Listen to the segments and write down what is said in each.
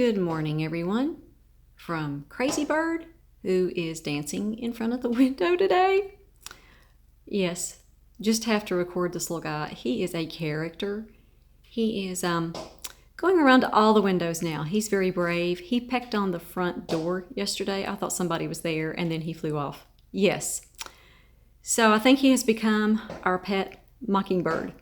Good morning, everyone, from Crazy Bird, who is dancing in front of the window today. Yes, just have to record this little guy. He is a character. He is going around to all the windows now. He's very brave. He pecked on the front door yesterday. I thought somebody was there, and then he flew off. Yes. So I think he has become our pet mockingbird.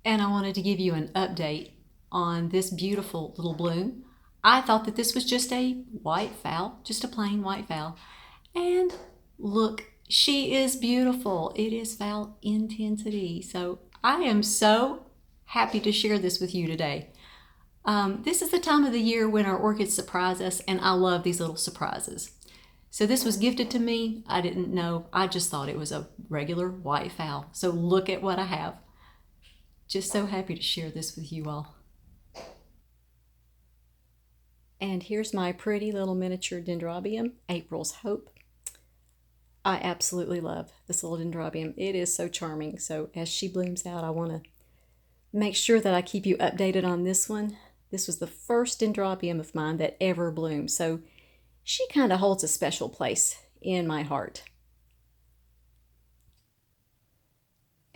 And I wanted to give you an update on this beautiful little bloom. I thought that this was just a white FAL, just a plain white FAL. And look, she is beautiful. It is FAL Intensity. So I am so happy to share this with you today. This is the time of the year when our orchids surprise us, and I love these little surprises. So this was gifted to me. I didn't know. I just thought it was a regular white FAL. So look at what I have. Just so happy to share this with you all. And here's my pretty little miniature Dendrobium, April's Hope. I absolutely love this little Dendrobium. It is so charming. So as she blooms out, I want to make sure that I keep you updated on this one. This was the first Dendrobium of mine that ever bloomed. So she kind of holds a special place in my heart.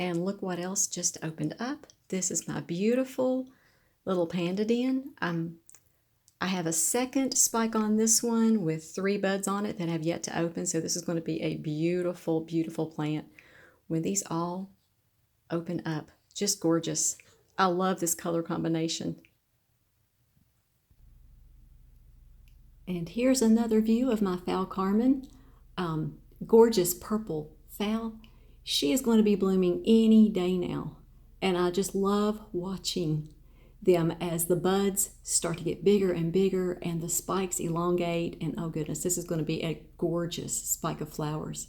And look what else just opened up. This is my beautiful little panda den. I have a second spike on this one with 3 buds on it that have yet to open. So this is going to be a beautiful, beautiful plant when these all open up. Just gorgeous. I love this color combination. And here's another view of my FAL Carmen. Gorgeous purple FAL. She is going to be blooming any day now. And I just love watching them as the buds start to get bigger and bigger and the spikes elongate. And oh goodness, this is going to be a gorgeous spike of flowers.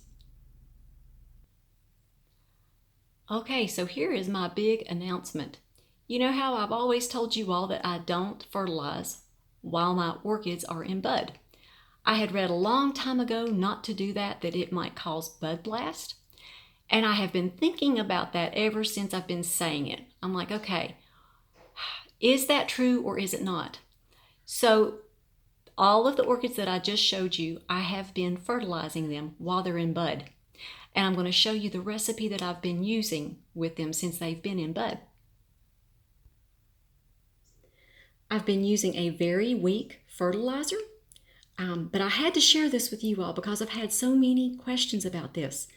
Okay, so here is my big announcement. You know how I've always told you all that I don't fertilize while my orchids are in bud. I had read a long time ago not to do that it might cause bud blast. And I have been thinking about that ever since I've been saying it. I'm like, okay, is that true or is it not? So all of the orchids that I just showed you, I have been fertilizing them while they're in bud. And I'm going to show you the recipe that I've been using with them since they've been in bud. I've been using a very weak fertilizer, but I had to share this with you all because I've had so many questions about this.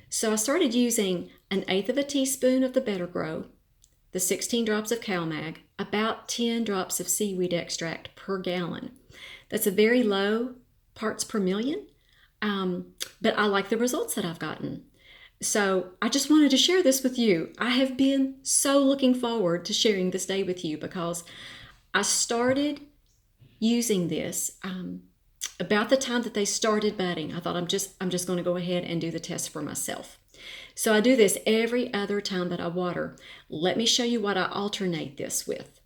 So I started using 1/8 teaspoon of the Better Grow, the 16 drops of CalMag, about 10 drops of seaweed extract per gallon. That's a very low parts per million, but I like the results that I've gotten. So I just wanted to share this with you. I have been so looking forward to sharing this day with you because I started using this about the time that they started budding. I thought I'm just going to go ahead and do the test for myself. So I do this every other time that I water. Let me show you what I alternate this with.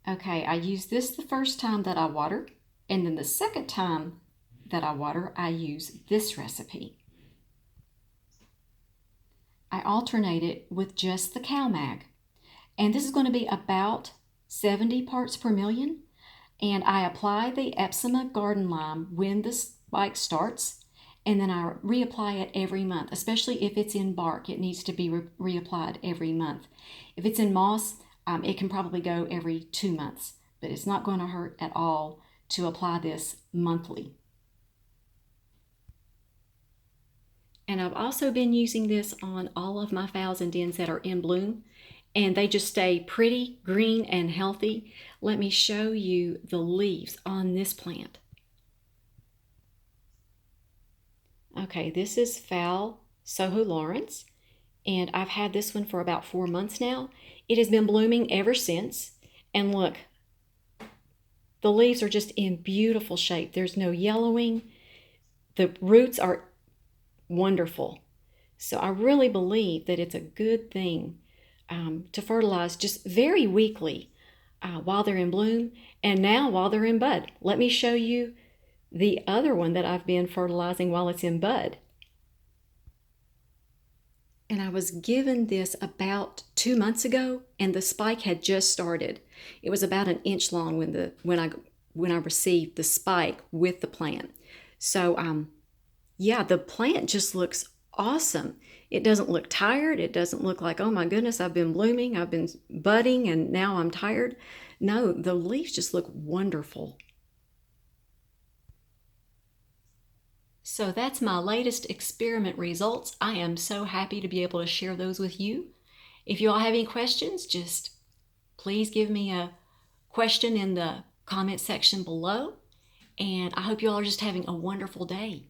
Okay, I use this the first time that I water, and then the second time that I water, I use this recipe. I alternate it with just the CalMag, and this is going to be about 70 parts per million. And I apply the Epsom garden lime when the spike starts, and then I reapply it every month, especially if it's in bark. It needs to be reapplied every month. If it's in moss, it can probably go every 2 months, but it's not going to hurt at all to apply this monthly. And I've also been using this on all of my FALs and dens that are in bloom, and they just stay pretty, green, and healthy. Let me show you the leaves on this plant. Okay, this is FAL Soho Lawrence, and I've had this one for about 4 months now. It has been blooming ever since, and look, the leaves are just in beautiful shape. There's no yellowing. The roots are wonderful. So I really believe that it's a good thing to fertilize just very weakly while they're in bloom and now while they're in bud. Let me show you the other one that I've been fertilizing while it's in bud. And I was given this about 2 months ago, and the spike had just started. It was about an inch long when I received the spike with the plant. So yeah, the plant just looks awesome. It doesn't look tired. It doesn't look like, oh my goodness, I've been blooming, I've been budding, and now I'm tired. No, the leaves just look wonderful. So that's my latest experiment results. I am so happy to be able to share those with you. If you all have any questions, just please give me a question in the comment section below. And I hope you all are just having a wonderful day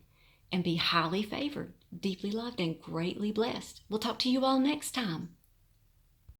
and be highly favored, deeply loved, and greatly blessed. We'll talk to you all next time.